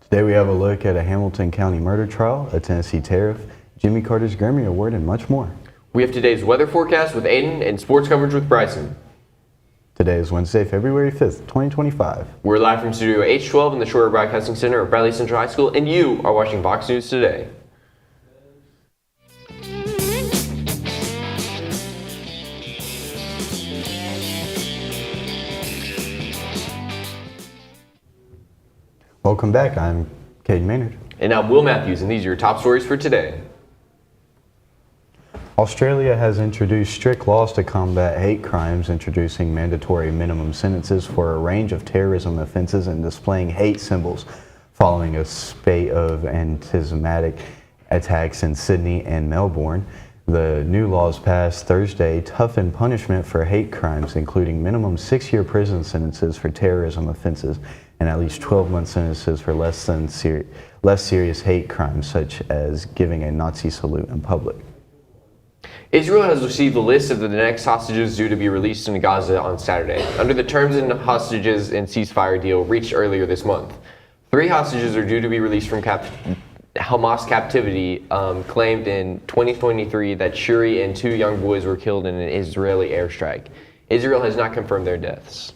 Today we have a look at a Hamilton County murder trial, a Tennessee tariff, Jimmy Carter's Grammy Award, and much more. We have today's weather forecast with Aiden and sports coverage with Bryson. Today is Wednesday, February 5th, 2025. We're live from Studio H12 in the Shroyer Broadcasting Center of Bradley Central High School, and you are watching Vox News Today. Welcome back, I'm Caden Maynard. And I'm Will Matthews, and these are your top stories for today. Australia has introduced strict laws to combat hate crimes, introducing mandatory minimum sentences for a range of terrorism offenses and displaying hate symbols following a spate of anti-Semitic attacks in Sydney and Melbourne. The new laws passed Thursday toughen punishment for hate crimes, including minimum 6-year prison sentences for terrorism offenses and at least 12-month sentences for less serious hate crimes, such as giving a Nazi salute in public. Israel has received the list of the next hostages due to be released in Gaza on Saturday, under the terms and hostages and ceasefire deal reached earlier this month. 3 hostages are due to be released from Hamas captivity, claimed in 2023 that Shuri and 2 young boys were killed in an Israeli airstrike. Israel has not confirmed their deaths.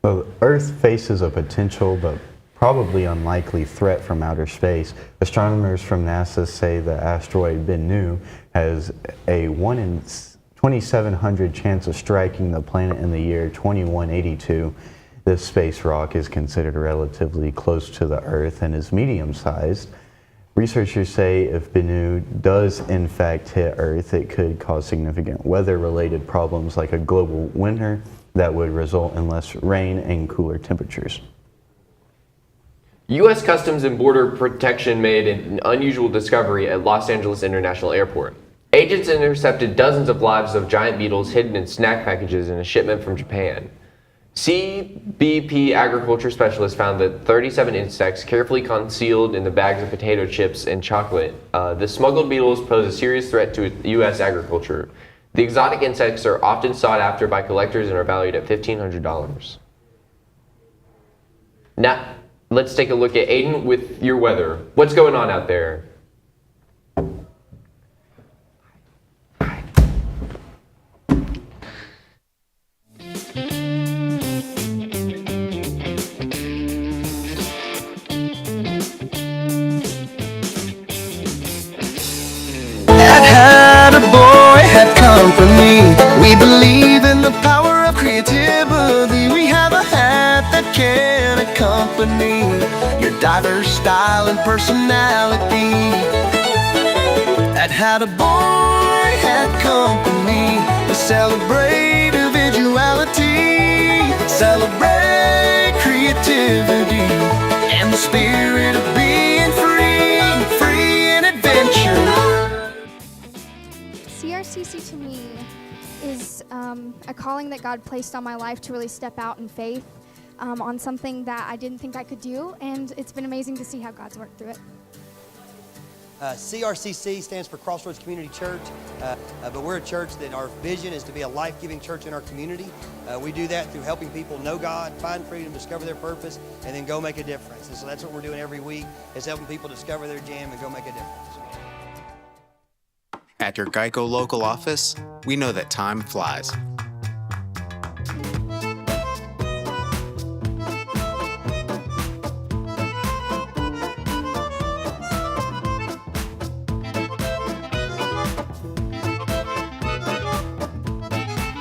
Well, Earth faces a potential but probably unlikely threat from outer space. Astronomers from NASA say the asteroid Bennu has a 1 in 2,700 chance of striking the planet in the year 2182. This space rock is considered relatively close to the Earth and is medium-sized. Researchers say if Bennu does in fact hit Earth, it could cause significant weather-related problems like a global winter that would result in less rain and cooler temperatures. U.S. Customs and Border Protection made an unusual discovery at Los Angeles International Airport. Agents intercepted dozens of lives of giant beetles hidden in snack packages in a shipment from Japan. CBP agriculture specialists found that 37 insects carefully concealed in the bags of potato chips and chocolate. The smuggled beetles pose a serious threat to U.S. agriculture. The exotic insects are often sought after by collectors and are valued at $1,500. Now, let's take a look at Aiden with your weather. What's going on out there? Had a boy had company. We believe in the power of creativity. We have a hat that can accompany your diverse style and personality. That had a boy had company. We celebrate individuality, celebrate creativity, and the spirit of being free and adventure. CRCC to me is a calling that God placed on my life to really step out in faith on something that I didn't think I could do, and it's been amazing to see how God's worked through it. CRCC stands for Crossroads Community Church, but we're a church that our vision is to be a life-giving church in our community. We do that through helping people know God, find freedom, discover their purpose, and then go make a difference. And so that's what we're doing every week, is helping people discover their jam and go make a difference. At your Geico local office, we know that time flies.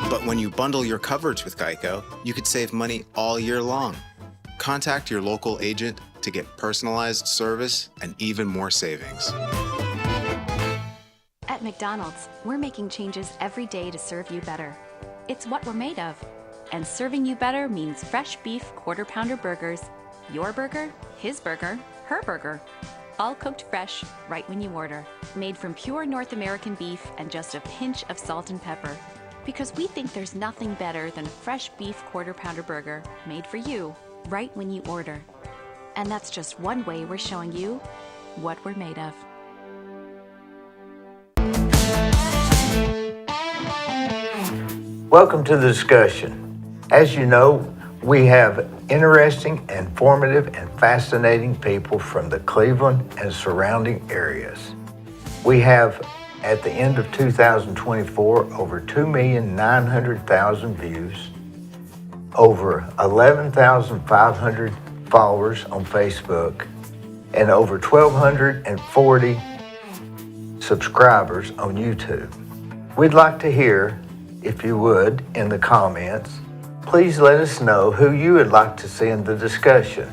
But when you bundle your coverage with Geico, you could save money all year long. Contact your local agent to get personalized service and even more savings. At McDonald's, we're making changes every day to serve you better. It's what we're made of. And serving you better means fresh beef quarter-pounder burgers. Your burger, his burger, her burger. All cooked fresh, right when you order. Made from pure North American beef and just a pinch of salt and pepper. Because we think there's nothing better than a fresh beef quarter-pounder burger made for you, right when you order. And that's just one way we're showing you what we're made of. Welcome to the discussion. As you know, We have interesting, informative, and fascinating people from the Cleveland and surrounding areas. We have, at the end of 2024, over 2,900,000 views, over 11,500 followers on Facebook, and over 1,240 subscribers on YouTube. We'd like to hear, if you would, in the comments, please let us know who you would like to see in the discussion.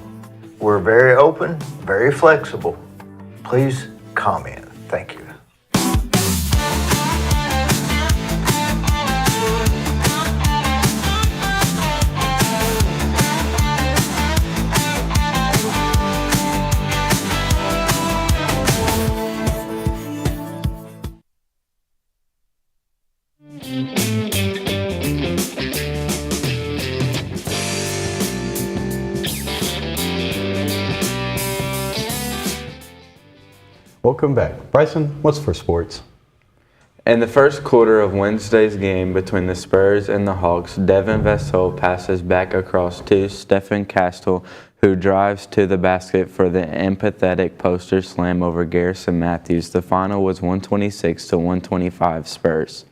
We're very open, very flexible. Please comment. Thank you. Welcome back. Bryson, what's for sports? In the first quarter of Wednesday's game between the Spurs and the Hawks, Devin Vassell passes back across to Stephen Castle, who drives to the basket for the empathetic poster slam over Garrison Matthews. The final was 126-125 Spurs.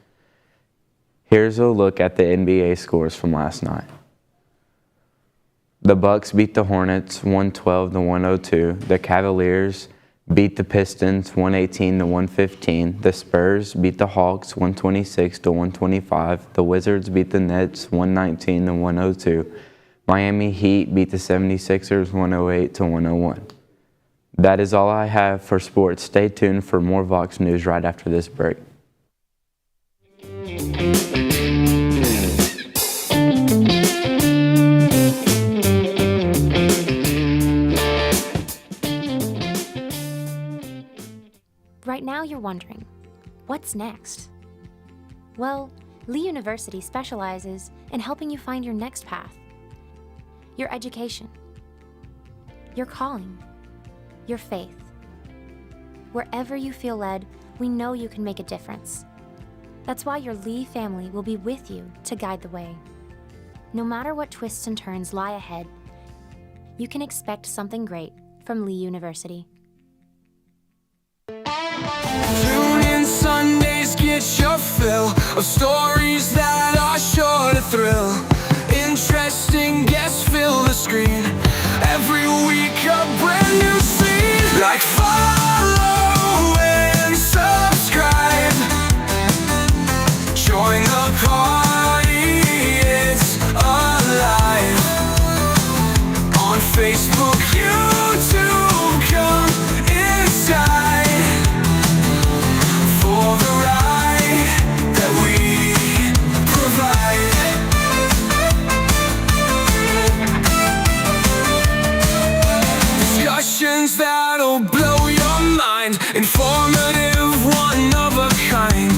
Here's a look at the NBA scores from last night. The Bucks beat the Hornets 112-102. The Cavaliers beat the Pistons 118-115. The Spurs beat the Hawks 126-125. The Wizards beat the Nets 119-102. Miami Heat beat the 76ers 108-101. That is all I have for sports. Stay tuned for more Vox news right after this break. Right now you're wondering, what's next? Well, Lee University specializes in helping you find your next path. Your education, your calling, your faith. Wherever you feel led, we know you can make a difference. That's why your Lee family will be with you to guide the way. No matter what twists and turns lie ahead, you can expect something great from Lee University. Tune in Sundays, get your fill of stories that are sure to thrill. Interesting guests fill the screen. Every week a brand new scene. Like follow and subscribe. Join the party, it's alive. On Facebook, YouTube, come inside. For the ride that we provide. Discussions that'll blow your mind. Informative, one of a kind.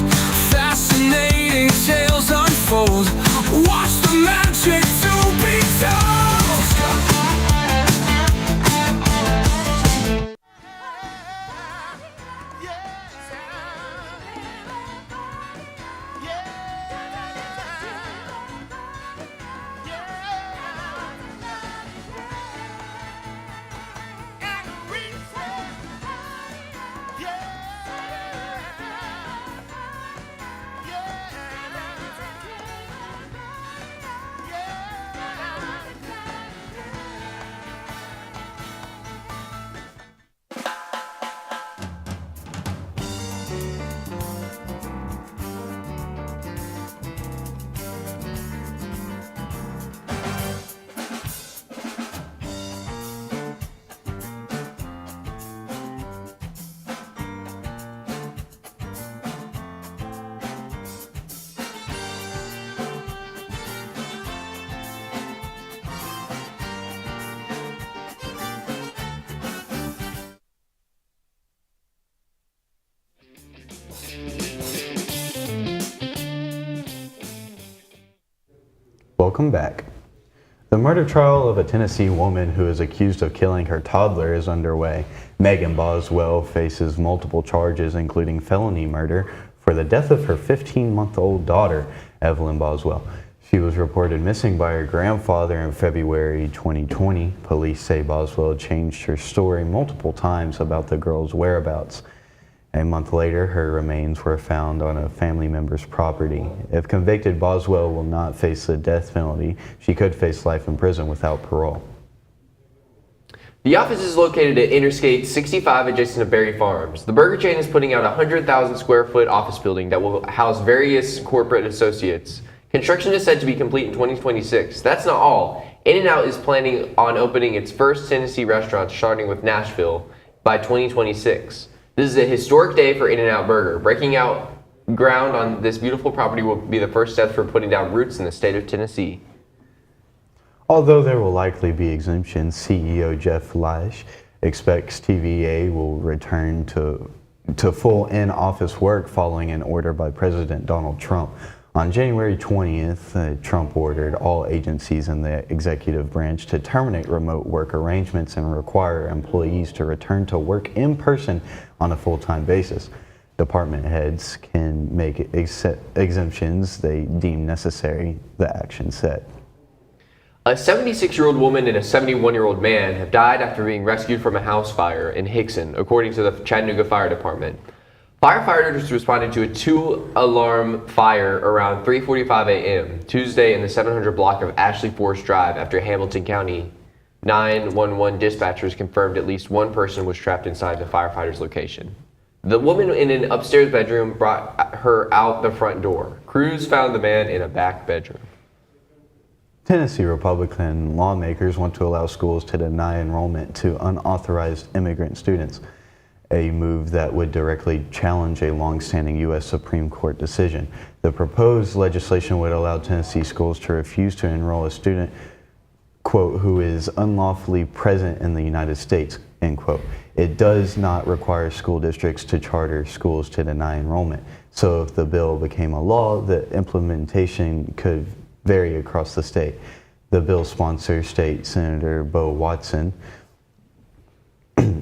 Fascinating tales unfold. Watch the magic to be told. Welcome back. The murder trial of a Tennessee woman who is accused of killing her toddler is underway. Megan Boswell faces multiple charges, including felony murder for the death of her 15-month-old daughter, Evelyn Boswell. She was reported missing by her grandfather in February 2020. Police say Boswell changed her story multiple times about the girl's whereabouts. A month later, her remains were found on a family member's property. If convicted, Boswell will not face the death penalty. She could face life in prison without parole. The office is located at Interstate 65 adjacent to Berry Farms. The burger chain is putting out a 100,000 square foot office building that will house various corporate associates. Construction is said to be complete in 2026. That's not all. In-N-Out is planning on opening its first Tennessee restaurant, starting with Nashville, by 2026. This is a historic day for In-N-Out Burger. Breaking out ground on this beautiful property will be the first step for putting down roots in the state of Tennessee. Although there will likely be exemptions, CEO Jeff Leish expects TVA will return to full in-office work following an order by President Donald Trump. On January 20th, Trump ordered all agencies in the executive branch to terminate remote work arrangements and require employees to return to work in person on a full-time basis. Department heads can make exemptions they deem necessary, the action said. A 76-year-old woman and a 71-year-old man have died after being rescued from a house fire in Hickson, according to the Chattanooga Fire Department. Firefighters responded to a 2-alarm fire around 3:45 a.m. Tuesday in the 700 block of Ashley Forest Drive after Hamilton County 911 dispatchers confirmed at least one person was trapped inside the firefighters' location. The woman in an upstairs bedroom brought her out the front door. Crews found the man in a back bedroom. Tennessee Republican lawmakers want to allow schools to deny enrollment to unauthorized immigrant students, a move that would directly challenge a long-standing U.S. Supreme Court decision. The proposed legislation would allow Tennessee schools to refuse to enroll a student, quote, who is unlawfully present in the United States, end quote. It does not require school districts to charter schools to deny enrollment. So if the bill became a law, the implementation could vary across the state. The bill's sponsor, State Senator Bo Watson,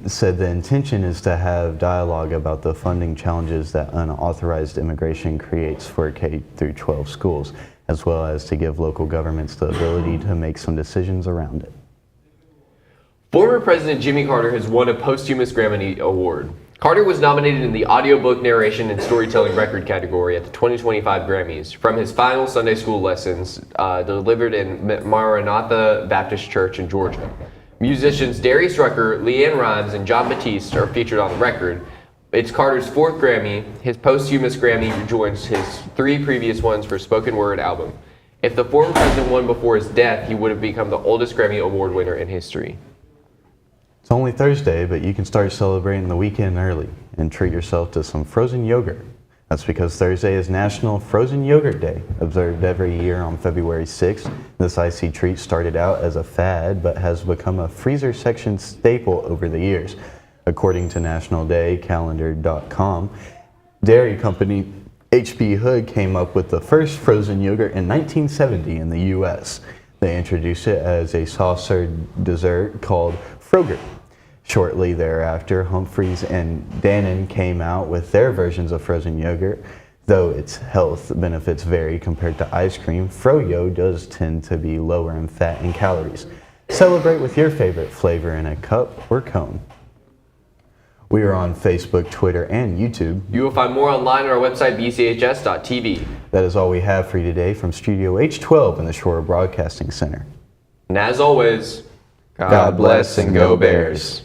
said the intention is to have dialogue about the funding challenges that unauthorized immigration creates for K-12 schools, as well as to give local governments the ability to make some decisions around it. Former President Jimmy Carter has won a posthumous Grammy Award. Carter was nominated in the audiobook narration and storytelling record category at the 2025 Grammys from his final Sunday school lessons delivered in Maranatha Baptist Church in Georgia. Musicians Darius Rucker, Leanne Rimes, and John Batiste are featured on the record. It's Carter's 4th Grammy. His posthumous Grammy joins his 3 previous ones for spoken word album. If the former president won before his death, he would have become the oldest Grammy Award winner in history. It's only Thursday, but you can start celebrating the weekend early and treat yourself to some frozen yogurt. That's because Thursday is National Frozen Yogurt Day, observed every year on February 6th. This icy treat started out as a fad, but has become a freezer section staple over the years. According to nationaldaycalendar.com, dairy company H.B. Hood came up with the first frozen yogurt in 1970 in the U.S. They introduced it as a soft-serve dessert called Frogurt. Shortly thereafter, Humphreys and Dannon came out with their versions of frozen yogurt. Though its health benefits vary compared to ice cream, Froyo does tend to be lower in fat and calories. Celebrate with your favorite flavor in a cup or cone. We are on Facebook, Twitter, and YouTube. You will find more online on our website, bchs.tv. That is all we have for you today from Studio H12 in the Shore Broadcasting Center. And as always, God bless and go Bears.